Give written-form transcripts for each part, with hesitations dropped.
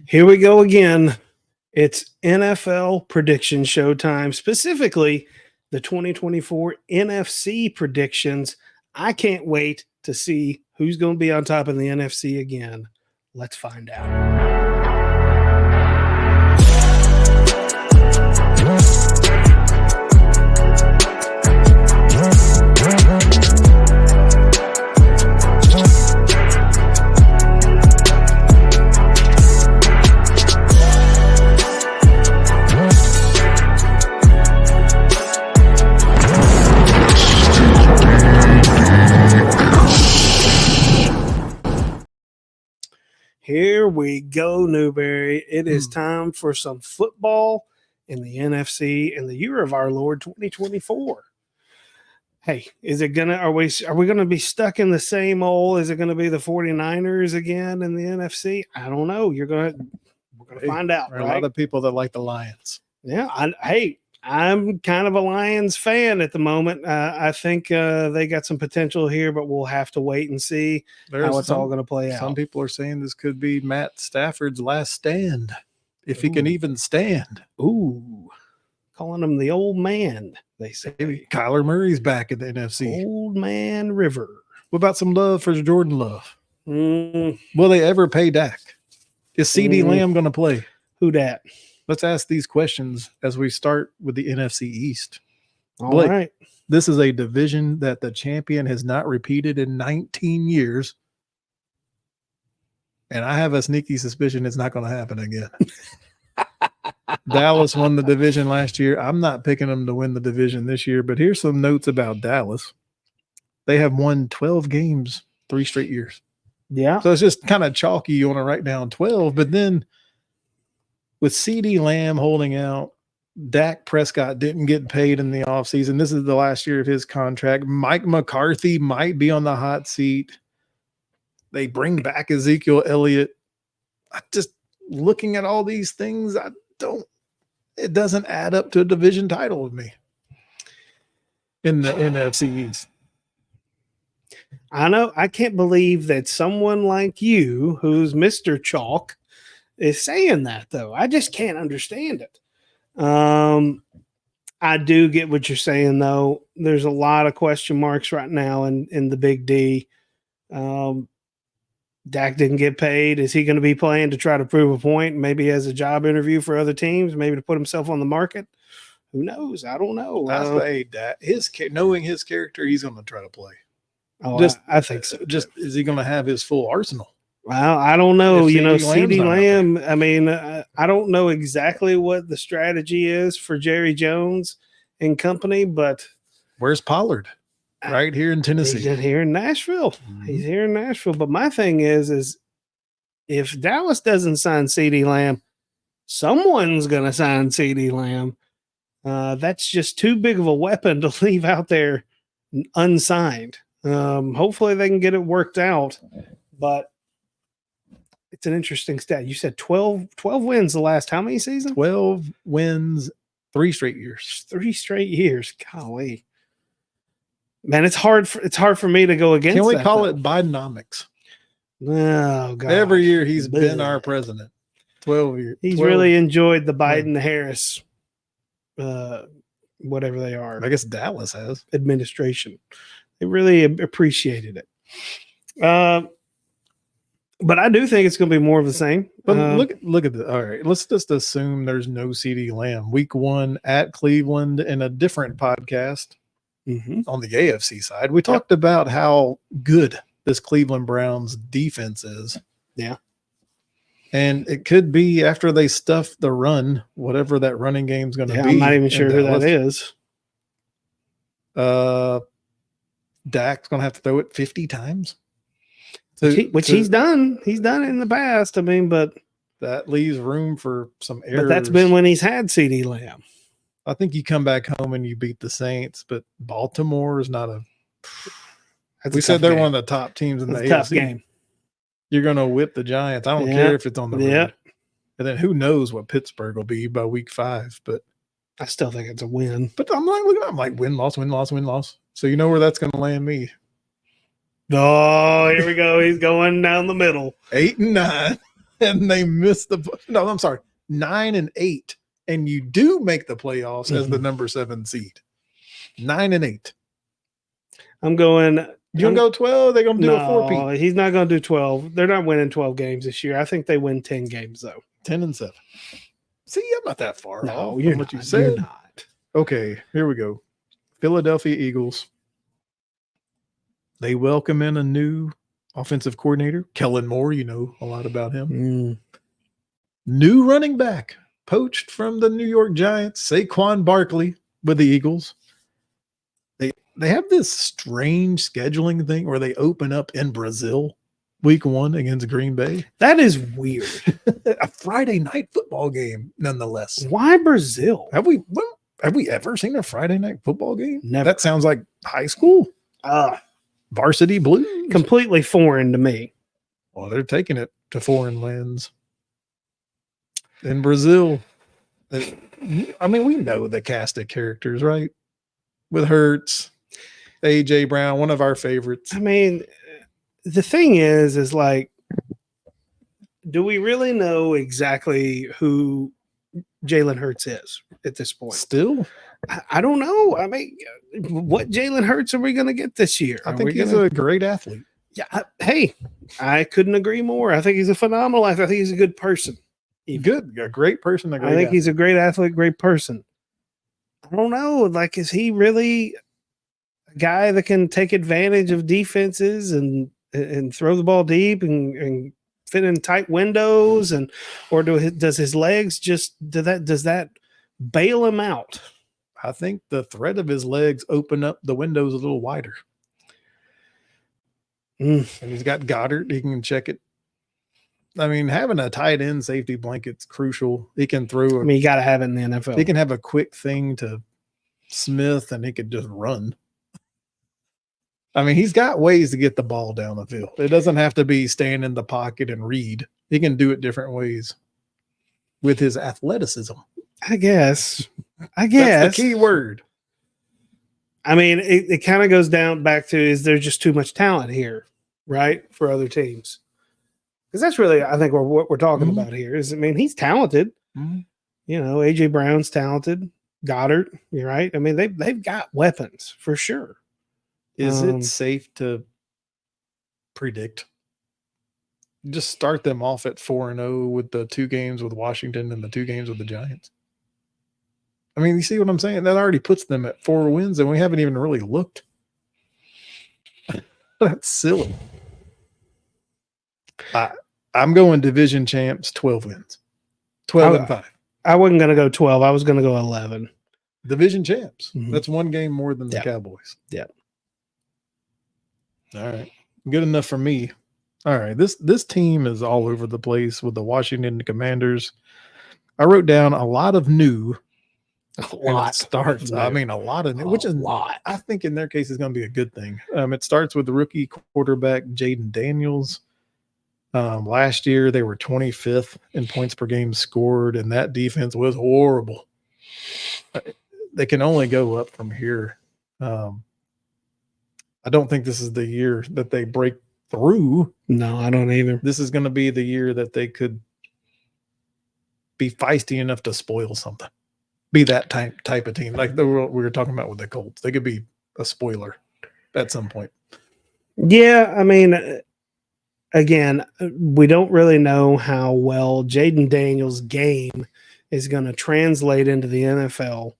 Here we go again. It's NFL prediction showtime, specifically the 2024 NFC predictions. I can't wait to see who's going to be on top in the NFC again. Let's find out. Here we go, Newberry. It is time for some football in the NFC in the year of our Lord 2024. Hey, is it gonna are we gonna be stuck in the same old? Is it gonna be the 49ers again in the NFC? I don't know. We're gonna find out. There are a lot of people that like the Lions. Yeah, I'm kind of a Lions fan at the moment. I think they got some potential here, but we'll have to wait and see how it's all going to play out. Some people are saying this could be Matt Stafford's last stand, if he can even stand. Ooh, calling him the old man, they say. Maybe Kyler Murray's back in the NFC. Old man River. What about some love for Jordan Love? Mm. Will they ever pay Dak? Is CD Lamb going to play? Who dat? Let's ask these questions as we start with the NFC East. All right. This is a division that the champion has not repeated in 19 years. And I have a sneaky suspicion it's not going to happen again. Dallas won the division last year. I'm not picking them to win the division this year, but here's some notes about Dallas. They have won 12 games 3 straight years. Yeah. So it's just kind of chalky. You want to write down 12, but then with CD Lamb holding out, Dak Prescott didn't get paid in the offseason. This is the last year of his contract. Mike McCarthy might be on the hot seat. They bring back Ezekiel Elliott. Just looking at all these things, it doesn't add up to a division title with me in the NFC East. I know. I can't believe that someone like you, who's Mr. Chalk, is saying that, though. I just can't understand it. I do get what you're saying, though. There's a lot of question marks right now in the Big D. Dak didn't get paid. Is he going to be playing to try to prove a point? Maybe as a job interview for other teams, maybe to put himself on the market. Who knows? I don't know. I say Dak, knowing his character, he's going to try to play. Oh, I think so. Just is he going to have his full arsenal? Well, I don't know. CD Lamb, I mean, I don't know exactly what the strategy is for Jerry Jones and company, but where's Pollard? Right here in Tennessee. He's here in Nashville. Mm-hmm. He's here in Nashville. But my thing is if Dallas doesn't sign CD Lamb, someone's going to sign CD Lamb. That's just too big of a weapon to leave out there unsigned. Hopefully they can get it worked out, but it's an interesting stat. You said 12 wins the last how many seasons? 12 wins 3 straight years. 3 straight years. Golly. Man, it's hard for me to go against. Can we call it Bidenomics? Oh, God. Every year he's been our president. 12 years. He's really enjoyed the Biden-Harris, whatever they are. I guess Dallas has. Administration. They really appreciated it. But I do think it's going to be more of the same. But look at this. All right, let's just assume there's no CD Lamb. Week 1 at Cleveland in a different podcast on the AFC side. We talked about how good this Cleveland Browns defense is. Yeah. And it could be after they stuff the run, whatever that running game's going to be. I'm not even sure who that is. Dak's going to have to throw it 50 times. Which he's done. He's done it in the past. I mean, but that leaves room for some errors. But that's been when he's had CD Lamb. I think you come back home and you beat the Saints, but Baltimore is not we said they're one of the top teams in the AFC. Tough game. You're going to whip the Giants. I don't care if it's on the road. And then who knows what Pittsburgh will be by week 5, but I still think it's a win. But I'm like, look at I'm like win, loss, win, loss, win, loss. So you know where that's going to land me. Oh, here we go. He's going down the middle. 8 and 9. and they miss no, I'm sorry, 9-8, and you do make the playoffs as the number 7 seed. 9-8. I'm going. You gonna go 12? They're gonna do a 4-peat. He's not going to do 12. They're not winning 12 games this year. I think they win 10 games though. 10-7. See, I'm not that far No, off you're from not. what you said. You're not. Okay, here we go. Philadelphia Eagles. They welcome in a new offensive coordinator, Kellen Moore. You know a lot about him. New running back, poached from the New York Giants, Saquon Barkley with the Eagles. They have this strange scheduling thing where they open up in Brazil week 1 against Green Bay. That is weird. A Friday night football game, nonetheless. Why Brazil? Have we ever seen a Friday night football game? Never. That sounds like high school. Varsity Blues. Completely foreign to me. Well, they're taking it to foreign lands. In Brazil, I mean, we know the cast of characters, right? With Hurts, A.J. Brown, one of our favorites. I mean, the thing is like, do we really know exactly who Jalen Hurts is at this point? Still? I don't know. I mean, what Jalen Hurts are we going to get this year? I think he's a great athlete. Yeah. Hey, I couldn't agree more. I think he's a phenomenal athlete. I think he's a good person. A great person. I think he's a great athlete, great person. I don't know. Like, is he really a guy that can take advantage of defenses and throw the ball deep and fit in tight windows, or does his legs does that bail him out? I think the threat of his legs open up the windows a little wider. And he's got Goddard. He can check it. I mean, having a tight end safety blanket's crucial. He can throw. You got to have it in the NFL. He can have a quick thing to Smith, and he could just run. I mean, he's got ways to get the ball down the field. It doesn't have to be stand in the pocket and read. He can do it different ways with his athleticism. I guess. That's the key word. I mean, it kind of goes down back to, is there just too much talent here, right, for other teams? Because that's really, I think, what we're talking about here is, I mean, he's talented. You know, A.J. Brown's talented. Goddard, you're right. I mean, they've got weapons for sure. Is it safe to predict? Just start them off at 4-0 with the 2 games with Washington and the 2 games with the Giants. I mean, you see what I'm saying? That already puts them at 4 wins, and we haven't even really looked. That's silly. I'm going division champs, 12 wins. 12-5. I wasn't going to go 12. I was going to go 11. Division champs. That's 1 game more than the Cowboys. Yeah. All right. Good enough for me. All right. This team is all over the place with the Washington Commanders. I wrote down a lot of new. A lot starts. I mean, a lot of new, which is a lot. I think in their case is going to be a good thing. It starts with the rookie quarterback Jaden Daniels. Last year they were 25th in points per game scored, and that defense was horrible. They can only go up from here. I don't think this is the year that they break through. No, I don't either. This is going to be the year that they could be feisty enough to spoil something. Be that type of team, like we were talking about with the Colts. They could be a spoiler at some point. Yeah, I mean, again, we don't really know how well Jaden Daniels' game is going to translate into the NFL.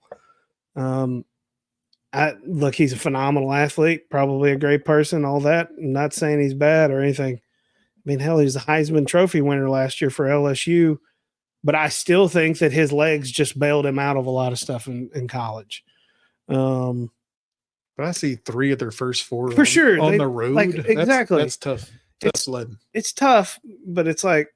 Look, he's a phenomenal athlete, probably a great person, all that. I'm not saying he's bad or anything. I mean, hell, he's a Heisman Trophy winner last year for LSU. But I still think that his legs just bailed him out of a lot of stuff in college. But I see 3 of their first 4 for sure on the road. Like, exactly. That's tough. Tough sledding. It's tough, but it's like,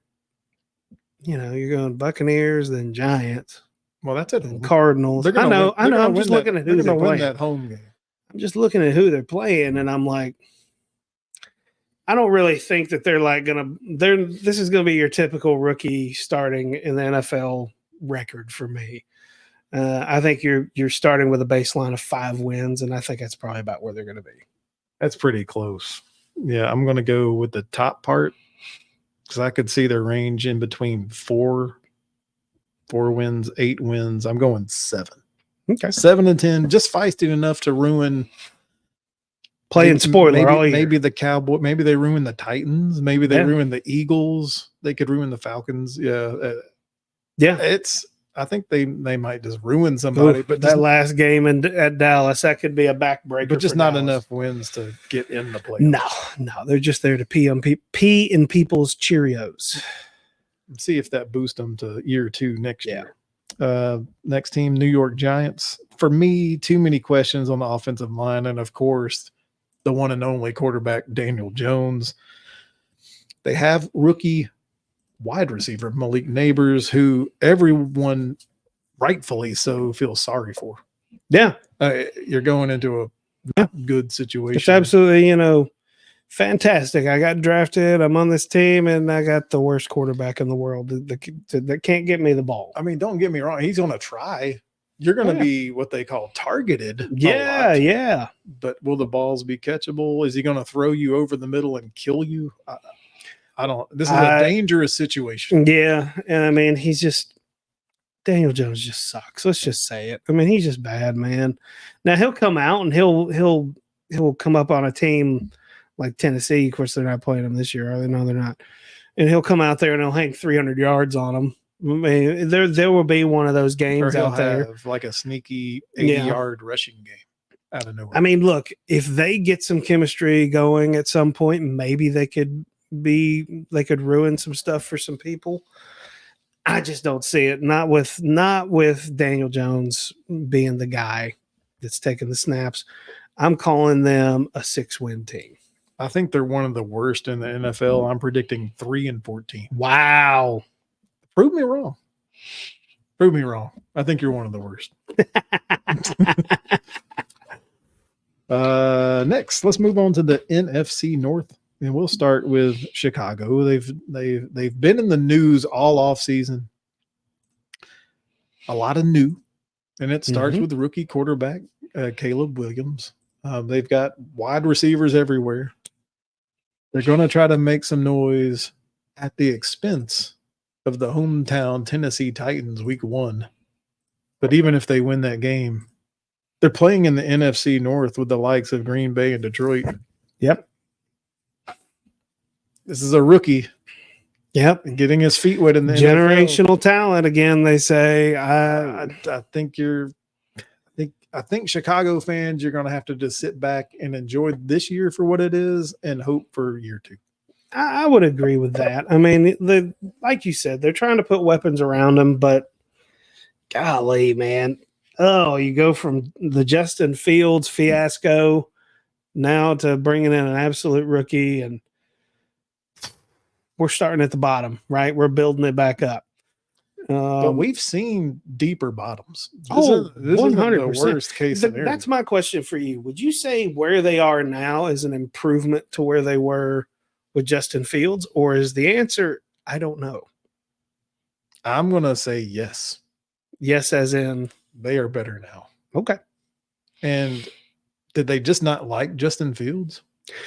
you know, you're going Buccaneers, then Giants. Well, that's it. Cardinals. I know. I'm just looking at who they're playing. That home game. I'm just looking at who they're playing, and I'm like, I don't really think that they're like this is gonna be your typical rookie starting in the NFL record for me. I think you're starting with a baseline of 5 wins, and I think that's probably about where they're gonna be. That's pretty close. Yeah, I'm gonna go with the top part. because I could see their range in between 4 wins, 8 wins. I'm going 7. Okay. 7 and 10, just feisty enough to ruin. Playing spoiler all year. Maybe the Cowboy. Maybe they ruin the Titans. Maybe they ruin the Eagles. They could ruin the Falcons. Yeah. I think they might just ruin somebody. Ooh, but that last game at Dallas, that could be a backbreaker. But just not enough wins to get in the playoffs. No, they're just there to pee in people's Cheerios. See if that boosts them to year 2 next year. Next team, New York Giants. For me, too many questions on the offensive line, and of course, the one and only quarterback, Daniel Jones. They have rookie wide receiver, Malik Neighbors, who everyone rightfully so feels sorry for. Yeah. You're going into a good situation. It's absolutely, fantastic. I got drafted. I'm on this team, and I got the worst quarterback in the world that can't get me the ball. I mean, don't get me wrong. He's going to try. You're going to be what they call targeted. Yeah. But will the balls be catchable? Is he going to throw you over the middle and kill you? I don't. This is a dangerous situation. Yeah, and I mean, Daniel Jones just sucks. Let's just say it. I mean, he's just bad, man. Now he'll come out and he'll come up on a team like Tennessee. Of course, they're not playing him this year, are they? No, they're not. And he'll come out there and he'll hang 300 yards on them. I mean, there will be one of those games out there, like a sneaky 80-yard rushing game out of nowhere. I mean, look, if they get some chemistry going at some point, maybe they could ruin some stuff for some people. I just don't see it. Not with Daniel Jones being the guy that's taking the snaps. I'm calling them a 6-win team. I think they're one of the worst in the NFL. I'm predicting 3-14. Wow. Prove me wrong. I think you're one of the worst. Next, let's move on to the NFC North, and we'll start with Chicago. They've been in the news all off season. A lot of new, and it starts with the rookie quarterback Caleb Williams. They've got wide receivers everywhere. They're going to try to make some noise at the expense of the hometown Tennessee Titans week 1. But even if they win that game, they're playing in the NFC North with the likes of Green Bay and Detroit. Yep. This is a rookie. Yep. Getting his feet wet in the generational NFL. Talent again, they say. I think Chicago fans, you're going to have to just sit back and enjoy this year for what it is and hope for year 2. I would agree with that. I mean, like you said, they're trying to put weapons around them, but golly, man. Oh, you go from the Justin Fields fiasco now to bringing in an absolute rookie, and we're starting at the bottom, right? We're building it back up. But we've seen deeper bottoms. This 100%. Is the worst case scenario. That's my question for you. Would you say where they are now is an improvement to where they were with Justin Fields, or is the answer, I don't know? I'm going to say yes. Yes, as in? They are better now. Okay. And did they just not like Justin Fields?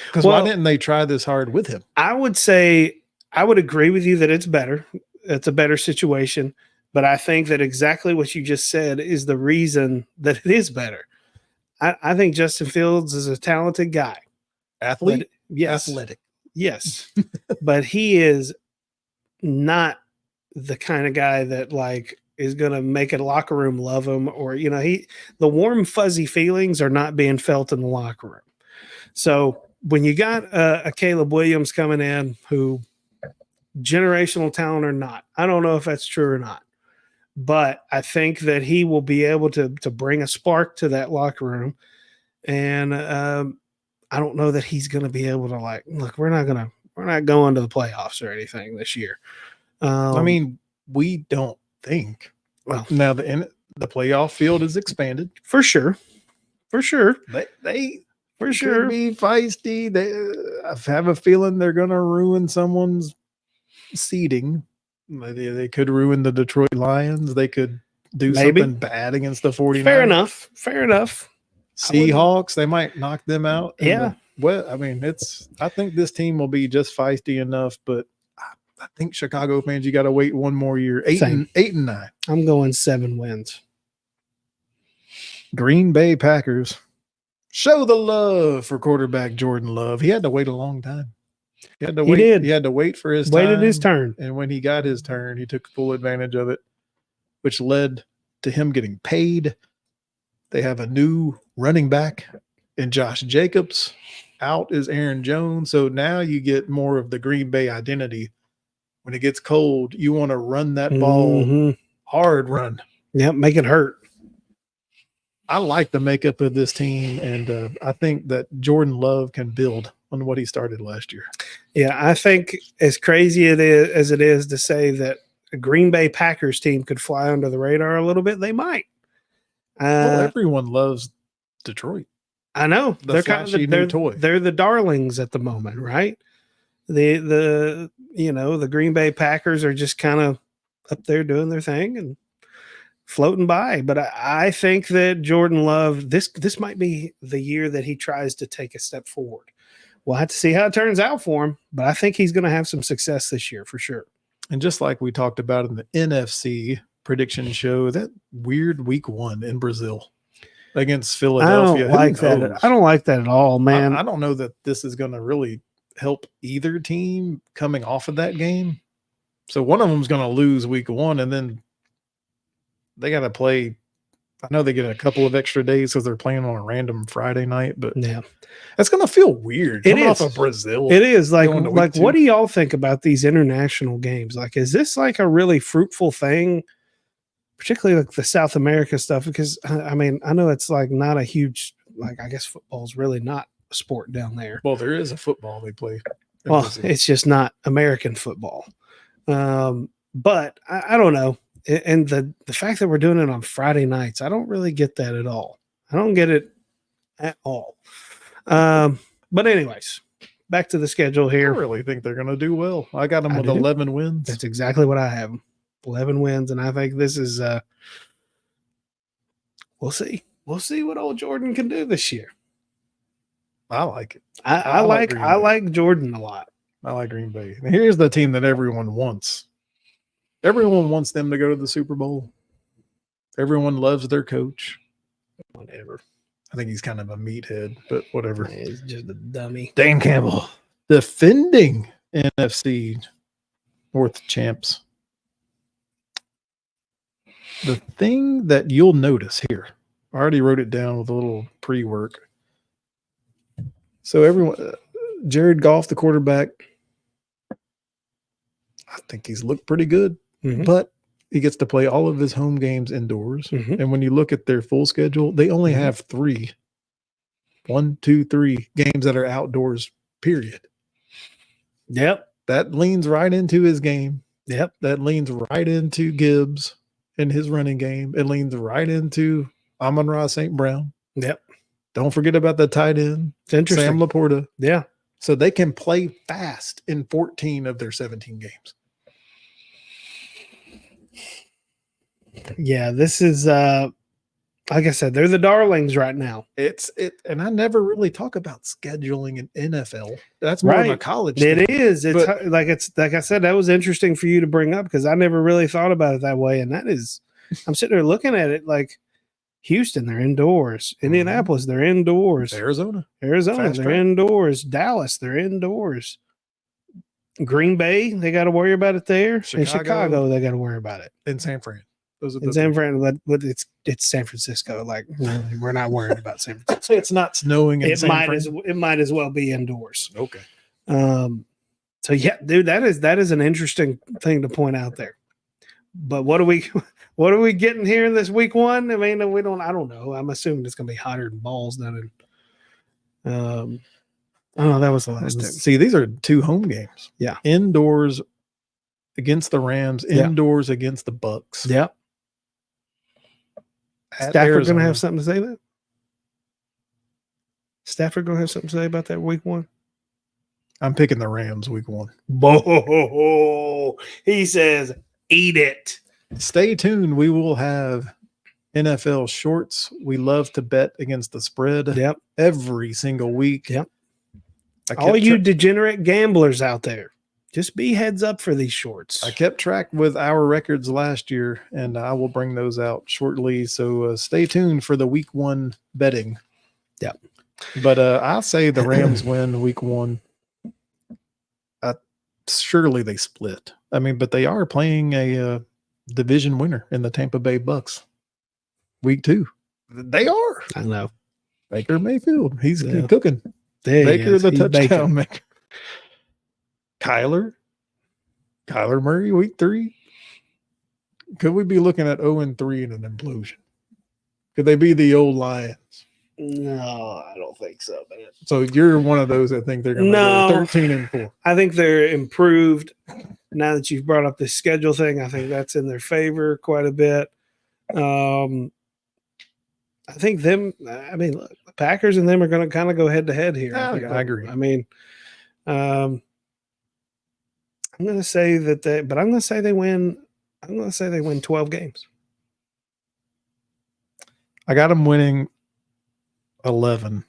Because why didn't they try this hard with him? I would say, I would agree with you that it's better. It's a better situation. But I think that exactly what you just said is the reason that it is better. I think Justin Fields is a talented guy. Athlete? Yes. Athletic. Yes. But he is not the kind of guy that is going to make a locker room love him, or, the warm, fuzzy feelings are not being felt in the locker room. So when you got a Caleb Williams coming in, who generational talent or not, I don't know if that's true or not, but I think that he will be able to bring a spark to that locker room. And I don't know that he's going to be able to look, we're not going to the playoffs or anything this year. I mean, we don't think. Well, now the playoff field is expanded for sure. They for sure be feisty. I have a feeling they're going to ruin someone's seeding. They could ruin the Detroit Lions. They could do something bad against the 49ers. Fair enough. Seahawks, they might knock them out. Yeah. I mean, I think this team will be just feisty enough, but I think Chicago fans, you got to wait one more year. 8 Same. and 9. I'm going 7 wins. Green Bay Packers. Show the love for quarterback Jordan Love. He had to wait a long time. He had to wait. did. He had to wait for his Waited time. his turn. And when he got his turn, he took full advantage of it, which led to him getting paid. They have a new running back in Josh Jacobs. Out is Aaron Jones. So now you get more of the Green Bay identity. When it gets cold, you want to run that ball hard run. Yep, make it hurt. I like the makeup of this team, and I think that Jordan Love can build on what he started last year. Yeah, I think as crazy as it is to say that a Green Bay Packers team could fly under the radar a little bit, they might. Well, everyone loves Detroit. I know. They're kind of new toy. They're the darlings at the moment, right? The Green Bay Packers are just kind of up there doing their thing and floating by. But I think that Jordan Love, this might be the year that he tries to take a step forward. We'll have to see how it turns out for him, but I think he's going to have some success this year for sure. And just like we talked about in the NFC prediction show, that weird week 1 in Brazil against Philadelphia. I don't like that at all, man. I don't know that this is going to really help either team coming off of that game. So one of them is going to lose week 1, and then they got to play. I know they get a couple of extra days because they're playing on a random Friday night, but yeah, that's going to feel weird. It is off of Brazil. It is like what do y'all think about these international games? Like, is this like a really fruitful thing, particularly like the South America stuff? Because I mean, I know it's like not a huge, like, I guess football's really not a sport down there. Well, there is a football they play. Well, Brazil. It's just not American football. But I don't know. And the fact that we're doing it on Friday nights, I don't really get that at all. I don't get it at all. But anyways, back to the schedule here. I really think they're going to do well. I got them with 11 wins. That's exactly what I have. 11 wins, and I think this is we'll see. We'll see what old Jordan can do this year. I like it. I like Jordan a lot. I like Green Bay. And here's the team that everyone wants. Everyone wants them to go to the Super Bowl. Everyone loves their coach. Whatever. I think he's kind of a meathead, but whatever. He's just a dummy. Dan Campbell, defending NFC North champs. The thing that you'll notice here, I already wrote it down with a little pre-work. So everyone, Jared Goff, the quarterback, I think he's looked pretty good, but he gets to play all of his home games indoors. And when you look at their full schedule, they only have 3 games that are outdoors, period. Yep. That leans right into his game. Yep. That leans right into Gibbs and his running game. It leans right into Amon-Ra St. Brown. Yep. Don't forget about the tight end, It's interesting. Sam Laporta. Yeah. So they can play fast in 14 of their 17 games. Yeah, this is like I said, they're the darlings right now. And I never really talk about scheduling in NFL. That's more of a college thing. It is. It's like I said, that was interesting for you to bring up because I never really thought about it that way. And that is, I'm sitting there looking at it like Houston, they're indoors. Indianapolis, they're indoors. Arizona, they're indoors. Dallas, they're indoors. Green Bay, they got to worry about it there. In Chicago, they got to worry about it. In San Fran. In San Fran, but it's San Francisco. Like, really, we're not worried about San Francisco. It's not snowing in San Fran. It might as well be indoors. Okay. So yeah, dude, that is an interesting thing to point out there. But what are we getting here in this week 1? I mean, I don't know. I'm assuming it's gonna be hotter than balls down in oh, that was the last time. See, these are 2 home games. Yeah. Indoors against the Rams, indoors against the Bucs. Yep. Stafford going to have something to say about that? Stafford going to have something to say about that week 1? I'm picking the Rams week 1. Whoa. He says, eat it. Stay tuned. We will have NFL shorts. We love to bet against the spread. Yep. Every single week. Yep. All you degenerate gamblers out there, Just be heads up for these shorts. I kept track with our records last year, and I will bring those out shortly. So stay tuned for the week 1 betting. Yeah. But I'll say the Rams win week 1. Surely they split. I mean, but they are playing a division winner in the Tampa Bay Bucs week 2. They are. I know. Baker Mayfield. He's cooking. There Baker, the He's touchdown maker. Kyler Murray, week 3. Could we be looking at 0-3 in an implosion? Could they be the old Lions? No, I don't think so, man. So you're one of those that think they're going to go 13-4. I think they're improved. Now that you've brought up the schedule thing, I think that's in their favor quite a bit. I think look, the Packers and them are going to kind of go head to head here. I agree. I mean, I'm going to say that I'm going to say they win. I'm going to say they win 12 games. I got them winning 11,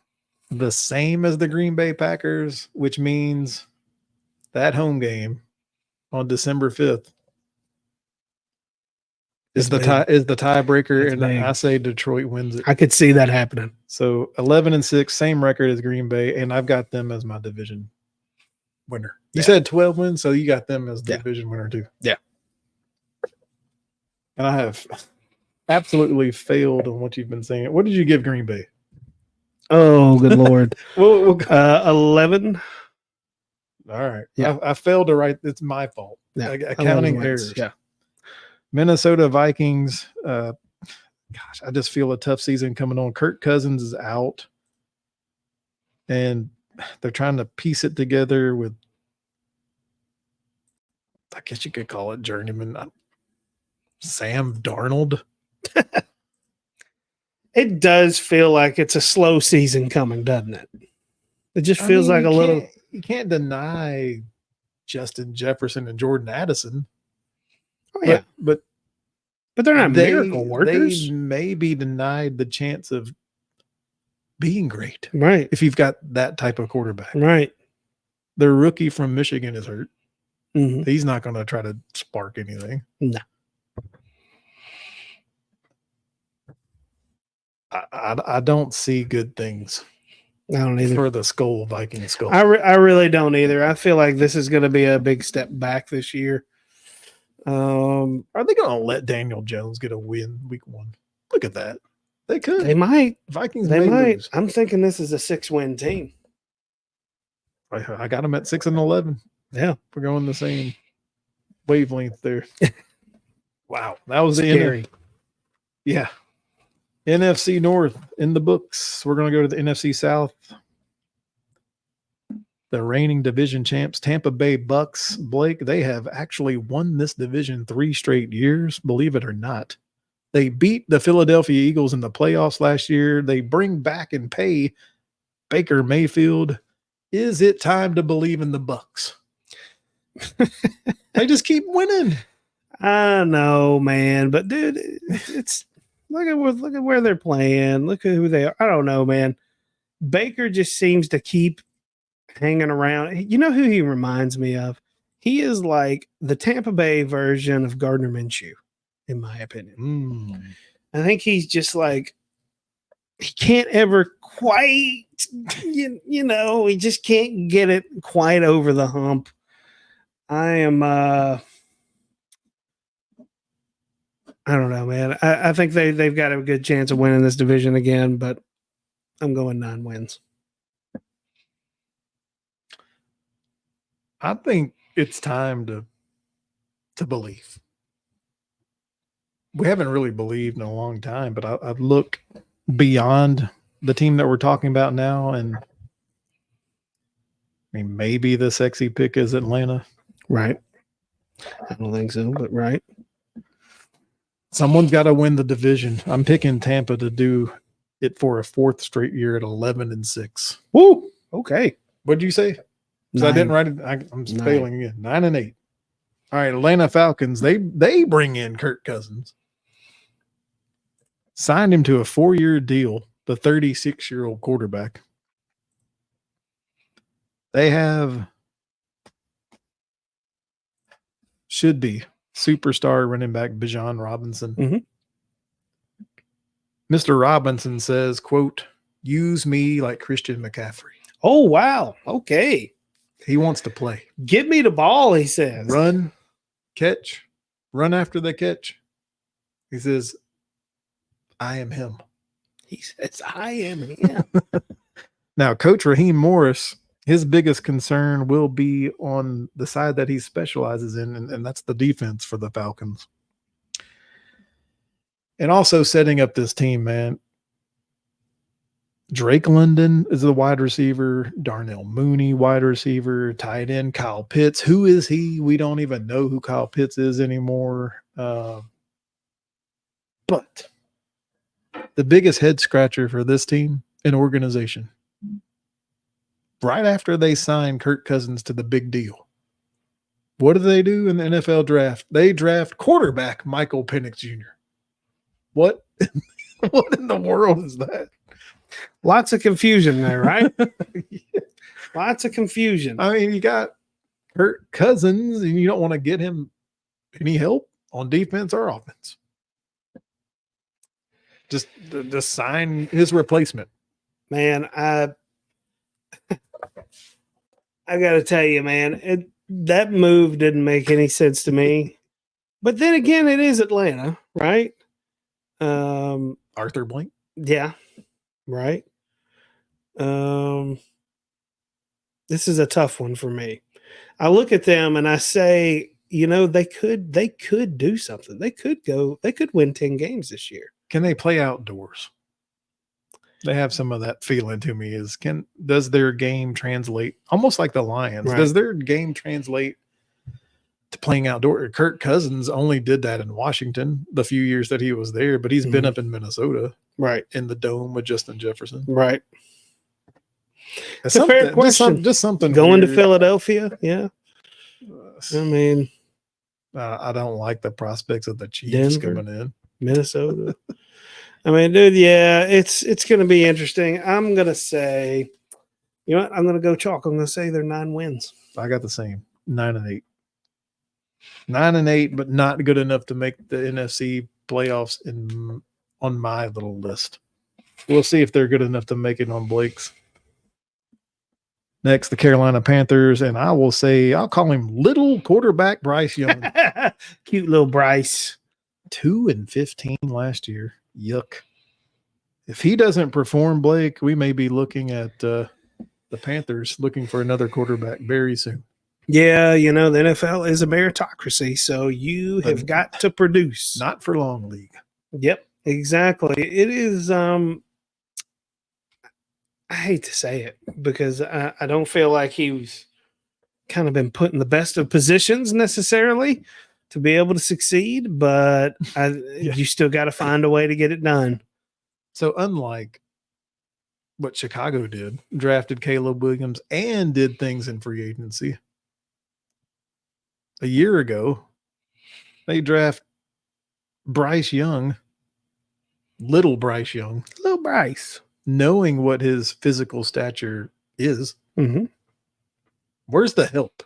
the same as the Green Bay Packers, which means that home game on December 5th is the tiebreaker, and I say Detroit wins it. I could see that happening. So 11-6, same record as Green Bay, and I've got them as my division winner. You said 12 wins, so you got them as the division winner too. Yeah. And I have absolutely failed on what you've been saying. What did you give Green Bay? Oh, good Lord. 11. All right. Yeah. I failed to write. It's my fault. Yeah. Accounting errors. Yeah. Minnesota Vikings. Gosh, I just feel a tough season coming on. Kirk Cousins is out. And they're trying to piece it together with, I guess you could call it journeyman, Sam Darnold. It does feel like it's a slow season coming, doesn't it? It just feels like a little. You can't deny Justin Jefferson and Jordan Addison. Oh, yeah. But they're not miracle workers. They may be denied the chance of being great. Right. If you've got that type of quarterback. Right. Their rookie from Michigan is hurt. Mm-hmm. He's not going to try to spark anything. No. I don't see good things. I don't either. For the Viking skull. I really don't either. I feel like this is going to be a big step back this year. Are they going to let Daniel Jones get a win week 1? Look at that. They could. They might. Vikings They may might. lose. I'm thinking this is a 6-win team. I got them at 6-11. Yeah. We're going the same wavelength there. Wow. That was scary. Yeah. NFC North in the books. We're going to go to the NFC South. The reigning division champs, Tampa Bay Bucs. Blake, they have actually won this division 3 straight years, believe it or not. They beat the Philadelphia Eagles in the playoffs last year. They bring back and pay Baker Mayfield. Is it time to believe in the Bucs? They just keep winning. I know, man, but dude, it's look at where they're playing. Look at who they are. I don't know, man. Baker just seems to keep hanging around. You know who he reminds me of? He is like the Tampa Bay version of Gardner Minshew, in my opinion. I think he's just like, he can't ever quite, he just can't get it quite over the hump. I don't know, man. I think they've got a good chance of winning this division again, but I'm going 9 wins. I think it's time to believe. We haven't really believed in a long time, but I look beyond the team that we're talking about now, and I mean, maybe the sexy pick is Atlanta. Right. I don't think so, but right. Someone's got to win the division. I'm picking Tampa to do it for a 4th straight year at 11-6. Woo! Okay. What did you say? So I didn't write it. I'm failing again. 9-8. All right, Atlanta Falcons. They bring in Kirk Cousins. Signed him to a 4-year deal, the 36-year-old quarterback. They have should be superstar running back Bijan Robinson. Mhm. Mr. Robinson says, quote, use me like Christian McCaffrey. Oh, wow. Okay. He wants to play. Give me the ball, he says. Run, catch, run after the catch. He says, I am him. He says, I am him. Now, Coach Raheem Morris, his biggest concern will be on the side that he specializes in, and that's the defense for the Falcons. And also setting up this team, man. Drake London is the wide receiver. Darnell Mooney, wide receiver. Tight end Kyle Pitts. Who is he? We don't even know who Kyle Pitts is anymore. But the biggest head scratcher for this team and organization, right after they signed Kirk Cousins to the big deal, what do they do in the NFL draft? They draft quarterback Michael Penix Jr. What? What in the world is that? Lots of confusion there, right? Yeah. Lots of confusion. I mean, you got Kirk Cousins, and you don't want to get him any help on defense or offense. Just sign his replacement. Man, I got to tell you, man, that move didn't make any sense to me. But then again, it is Atlanta, right? Arthur Blank. Yeah, right. This is a tough one for me. I look at them and I say, they could do something. They could win 10 games this year. Can they play outdoors? They have some of that feeling to me. Does their game translate almost like the Lions? Right. Does their game translate to playing outdoors? Kirk Cousins only did that in Washington the few years that he was there, but he's been up in Minnesota, right, in the dome with Justin Jefferson, right. It's a fair question. Just something going weird. to Philadelphia. Yeah, I mean, I don't like the prospects of the Chiefs Denver, coming in. Minnesota. I mean, dude, yeah, it's going to be interesting. I'm going to say, you know what? I'm going to go chalk. I'm going to say they're 9 wins. I got the same 9-8. 9-8, but not good enough to make the NFC playoffs on my little list. We'll see if they're good enough to make it on Blake's. Next, the Carolina Panthers, and I'll call him little quarterback Bryce Young. Cute little Bryce. 2-15 last year. Yuck. If he doesn't perform, Blake, we may be looking at the Panthers looking for another quarterback very soon. Yeah, the NFL is a meritocracy, so you have got to produce. Not for long, league. Yep, exactly. It is. I hate to say it because I don't feel like he's kind of been put in the best of positions necessarily to be able to succeed, but you still got to find a way to get it done. So unlike what Chicago did, drafted Caleb Williams and did things in free agency, a year ago, they draft Bryce Young, little Bryce Young, knowing what his physical stature is. Mm-hmm. Where's the help?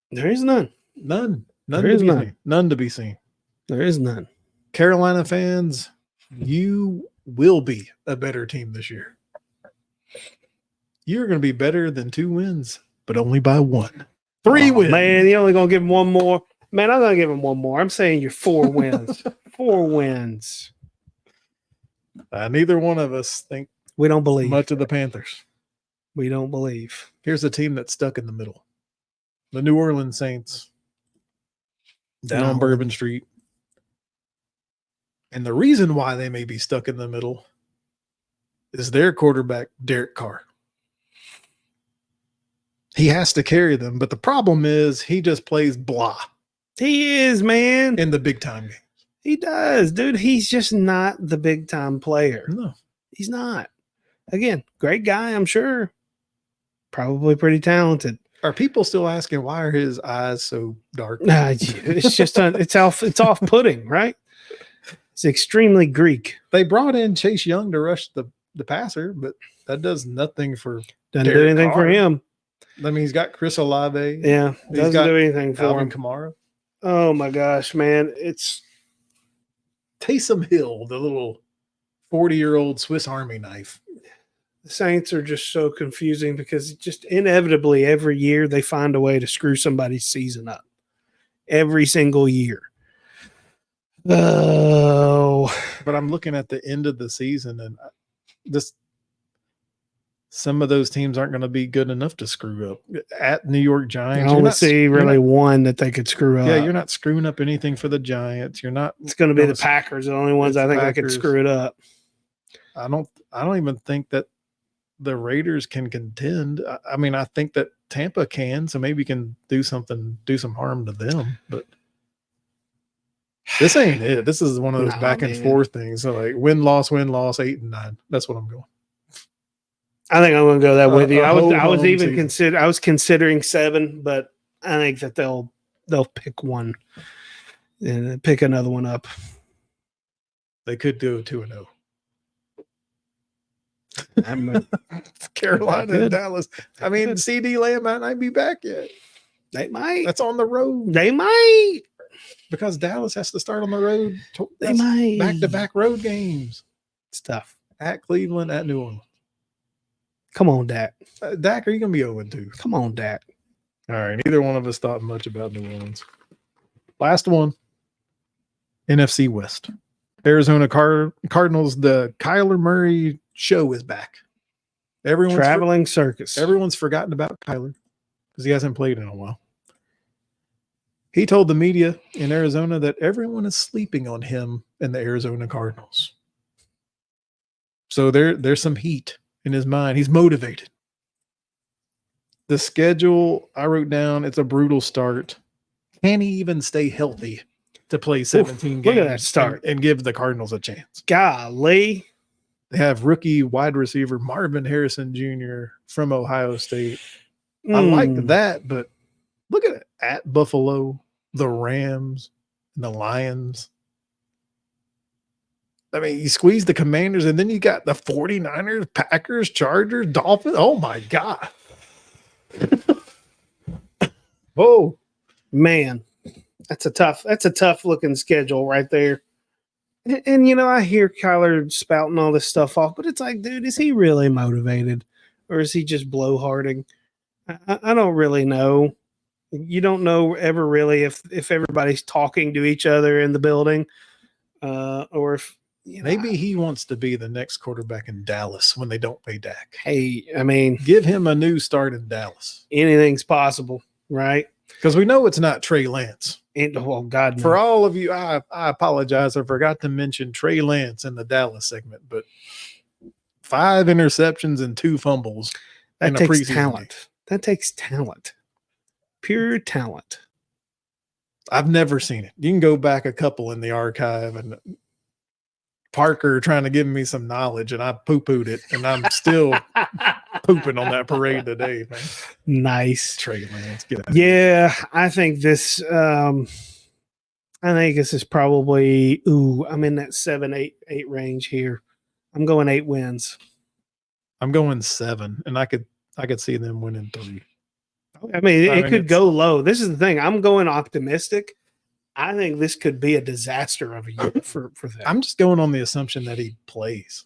There is none. None There to is be none. seen. None to be seen. There is none. Carolina fans, you will be a better team this year. You're going to be better than 2 wins, but only by 1. 3 wins. Man, you're only going to give him one more. Man, I'm going to give him one more. I'm saying you're 4 wins. 4 wins. Neither one of us think We don't believe. much of the Panthers. We don't believe. Here's a team that's stuck in the middle. The New Orlean Saints. Down on Bourbon Street. And the reason why they may be stuck in the middle is their quarterback, Derek Carr. He has to carry them, but the problem is he just plays blah. He is, man. In the big time games. He does, dude. He's just not the big time player. No. He's not. Again, great guy, I'm sure. Probably pretty talented. Are people still asking why are his eyes so dark? It's just it's off-putting, right? It's extremely Greek. They brought in Chase Young to rush the passer, but that does nothing for Doesn't do anything for him. I mean, he's got Chris Olave. Yeah, He's doesn't got do anything for Alvin him. Kamara. Oh my gosh, man. It's Taysom Hill, the little 40-year-old Swiss Army knife. the Saints are just so confusing because just inevitably every year they find a way to screw somebody's season up. Every single year. Oh, But I'm looking at the end of the season, and some of those teams aren't going to be good enough to screw up. At New York I Giants, only see really one that they could screw up. Yeah, you're not screwing up anything for the Giants. You're not. It's going to be the Packers, the only ones I think that could screw it up. I don't even think that the Raiders can contend. I mean, I think that Tampa can, so maybe can do some harm to them. But this ain't it. This is one of those back and forth things. So like win, loss, 8-9. That's what I'm going. I think I'm going to go that with you. I was considering 7, but I think that they'll pick one and pick another one up. They could do 2-0. Carolina and Dallas. I mean, CD Lamb might not be back yet. They might. That's on the road. They might. Because Dallas has to start on the road. They might. Back-to-back road games. It's tough. At Cleveland, at New Orleans. Come on, Dak. Dak, are you going to be 0-2? Come on, Dak. All right. Neither one of us thought much about New Orleans. Last one. NFC West. Arizona Cardinals, the Kyler Murray show is back. Traveling circus. Everyone's forgotten about Kyler because he hasn't played in a while. He told the media in Arizona that everyone is sleeping on him and the Arizona Cardinals. So there's some heat in his mind. He's motivated. The schedule I wrote down, it's a brutal start. Can he even stay healthy to play 17 games? Look at that start. And give the Cardinals a chance? Golly. They have rookie wide receiver Marvin Harrison Jr. from Ohio State. I like that, but look at it. At Buffalo, the Rams, and the Lions. I mean, you squeeze the Commanders, and then you got the 49ers, Packers, Chargers, Dolphins. Oh, my God. Oh, man. That's a tough looking schedule right there. And, I hear Kyler spouting all this stuff off, but it's like, dude, is he really motivated or is he just blowharding? I don't really know. You don't know ever really if everybody's talking to each other in the building or if, maybe he wants to be the next quarterback in Dallas when they don't pay Dak. Hey, I mean, give him a new start in Dallas. Anything's possible, right? Because we know it's not Trey Lance. Oh, God, no. For all of you, I apologize. I forgot to mention Trey Lance in the Dallas segment, but 5 interceptions and 2 fumbles. That takes talent. Game. That takes talent. Pure talent. I've never seen it. You can go back a couple in the archive, and Parker trying to give me some knowledge, and I poo-pooed it, and I'm still pooping on that parade today, man. Nice. Trey Lance. Get out yeah, I think this is probably I'm in that 7-8 range here. I'm going 8 wins. I'm going 7, and I could see them winning 3. I mean, it could go low. This is the thing. I'm going optimistic. I think this could be a disaster of a year for them. I'm just going on the assumption that he plays.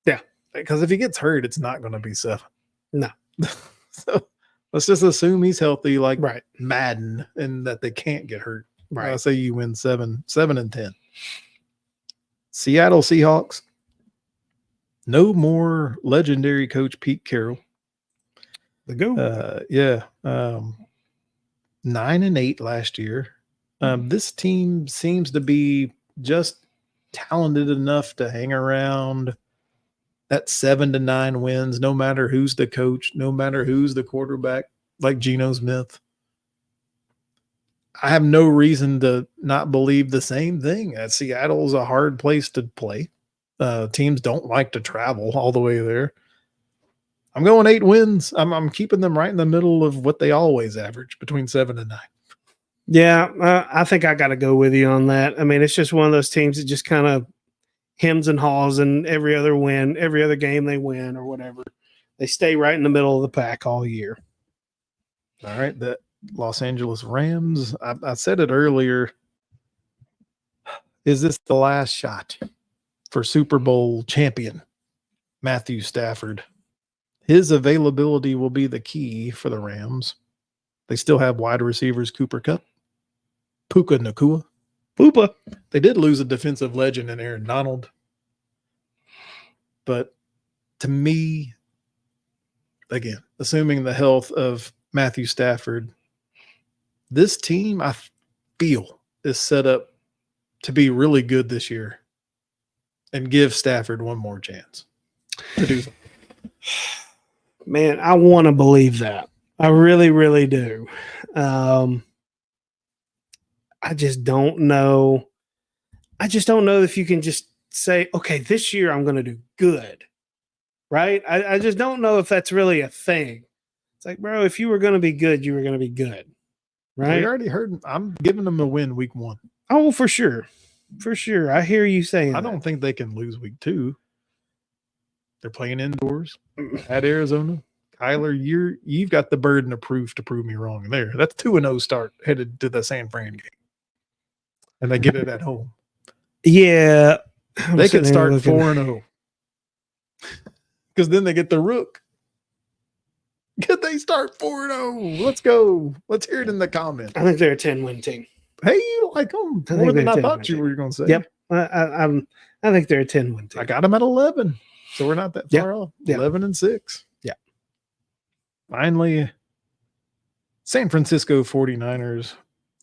Yeah. Because if he gets hurt, it's not going to be 7. No. So let's just assume he's healthy like right. Madden and that they can't get hurt. Right. I'll say you win 7-10. Seattle Seahawks. No more legendary coach Pete Carroll. The go. 9-8 last year. This team seems to be just talented enough to hang around that 7-9 wins, no matter who's the coach, no matter who's the quarterback, like Geno Smith. I have no reason to not believe the same thing. Seattle is a hard place to play. Teams don't like to travel all the way there. I'm going 8 wins. I'm keeping them right in the middle of what they always average, between 7 and 9. Yeah, I think I got to go with you on that. I mean, it's just one of those teams that just kind of hems and haws, and every other game they win or whatever. They stay right in the middle of the pack all year. All right, the Los Angeles Rams. I said it earlier. Is this the last shot for Super Bowl champion Matthew Stafford? His availability will be the key for the Rams. They still have wide receivers Cooper Kupp, Puka Nacua. Poopa. They did lose a defensive legend in Aaron Donald. But to me, again, assuming the health of Matthew Stafford, this team, I feel, is set up to be really good this year and give Stafford one more chance to do something. Man, I want to believe that. I really, really do. I just don't know. I just don't know if you can just say, okay, this year I'm going to do good, right? I just don't know if that's really a thing. It's like, bro, if you were going to be good, you were going to be good, right? We already heard. I'm giving them a win week 1. Oh, for sure. For sure. I hear you saying I don't think they can lose week 2. They're playing indoors at Arizona. Kyler, you've got the burden of proof to prove me wrong there. That's 2-0 start headed to the San Fran game. And they get it at home. Yeah. They could start 4-0. Because then they get the rook. Could they start 4-0? Let's go. Let's hear it in the comments. I think they're a 10-win team. Hey, you like them more than I thought you were going to say. Yep. I think they're a 10-win team. I got them at 11. So we're not that far off. 11-6. Yeah. Finally, San Francisco 49ers.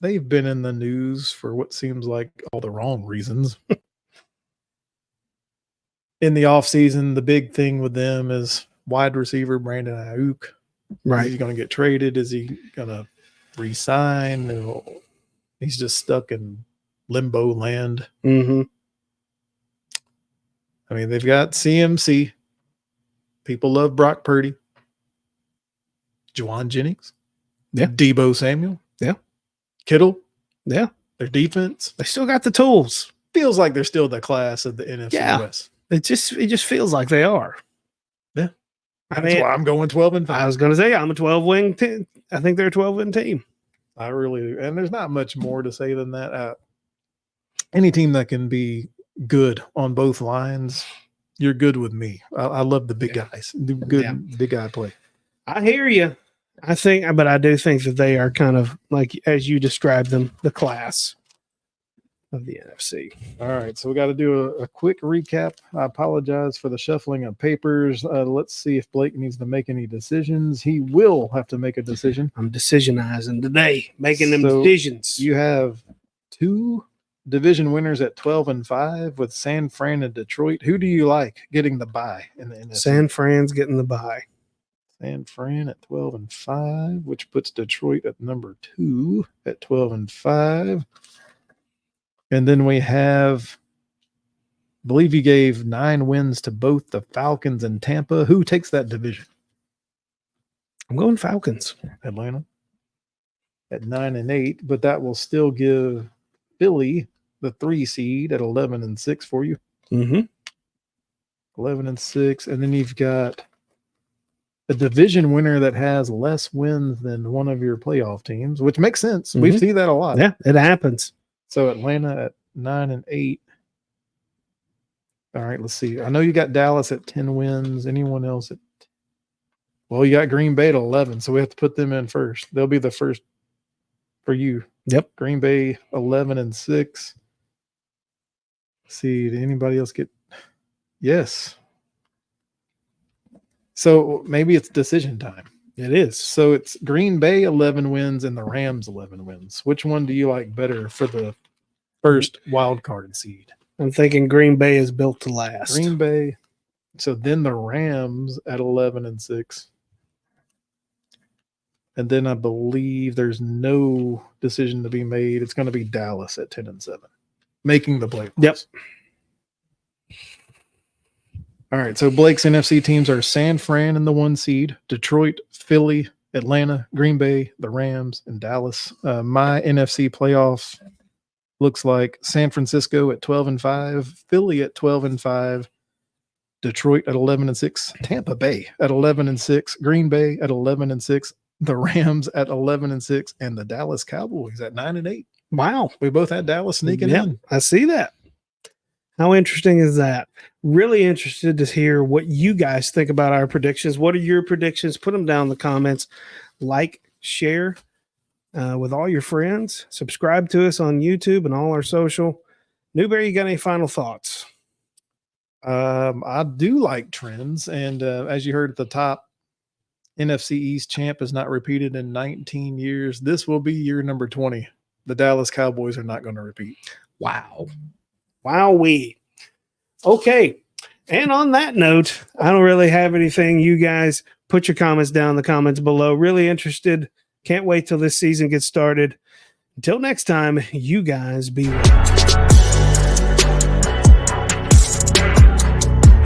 They've been in the news for what seems like all the wrong reasons. In the offseason, the big thing with them is wide receiver Brandon Ayuk. Right. Is he going to get traded? Is he going to re-sign? He's just stuck in limbo land. Mm-hmm. I mean, they've got CMC. People love Brock Purdy. Juwan Jennings. Yeah. Debo Samuel. Yeah. Kittle. Yeah. Their defense. They still got the tools. Feels like they're still the class of the NFC West. It just feels like they are. Yeah. That's why I'm going 12-5. I was going to say I'm a 12-win team. I think they're a 12-win team. I really do. And there's not much more to say than that. Any team that can be good on both lines, you're good with me. I love the big guys. Good big guy play. I hear you. But I do think that they are kind of like, as you described them, the class of the NFC. All right, so we got to do a quick recap. I apologize for the shuffling of papers. Let's see if Blake needs to make any decisions. He will have to make a decision. I'm decisionizing today, making them decisions. You have 2 division winners at 12-5 with San Fran and Detroit. Who do you like getting the bye in the NFC? San Fran's getting the bye. San Fran at 12-5, which puts Detroit at number 2 at 12-5. And then we have, I believe you gave 9 wins to both the Falcons and Tampa. Who takes that division? I'm going Falcons. Atlanta at 9-8, but that will still give Philly the 3 seed at 11-6 for you. Mm-hmm. 11-6, and then you've got a division winner that has less wins than one of your playoff teams, which makes sense. Mm-hmm. We see that a lot. Yeah, it happens. So Atlanta at 9-8. All right, let's see. I know you got Dallas at 10 wins. Anyone else at? Well, you got Green Bay at 11, so we have to put them in first. They'll be the first for you. Yep. Green Bay 11-6. Let's see, did anybody else get? Yes. So maybe it's decision time. It is. So it's Green Bay 11 wins and the Rams 11 wins. Which one do you like better for the first wild card seed? I'm thinking Green Bay is built to last. Green Bay. So then the Rams at 11-6. And then I believe there's no decision to be made. It's going to be Dallas at 10-7, making the playoffs. Yep. All right, so Blake's NFC teams are San Fran in the 1 seed, Detroit, Philly, Atlanta, Green Bay, the Rams, and Dallas. My NFC playoffs looks like San Francisco at 12-5, Philly at 12-5, Detroit at 11-6, Tampa Bay at 11-6, Green Bay at 11-6, the Rams at 11-6, and the Dallas Cowboys at 9-8. Wow. We both had Dallas sneaking Yep, in. I see that. How interesting is that? Really interested to hear what you guys think about our predictions. What are your predictions? Put them down in the comments. Like, share with all your friends. Subscribe to us on YouTube and all our social. Newberry, you got any final thoughts? I do like trends. And as you heard at the top, NFC East champ is not repeated in 19 years. This will be year number 20. The Dallas Cowboys are not going to repeat. Wow. Wowee. Okay. And on that note, I don't really have anything. You guys put your comments down in the comments below. Really interested. Can't wait till this season gets started. Until next time, you guys be well.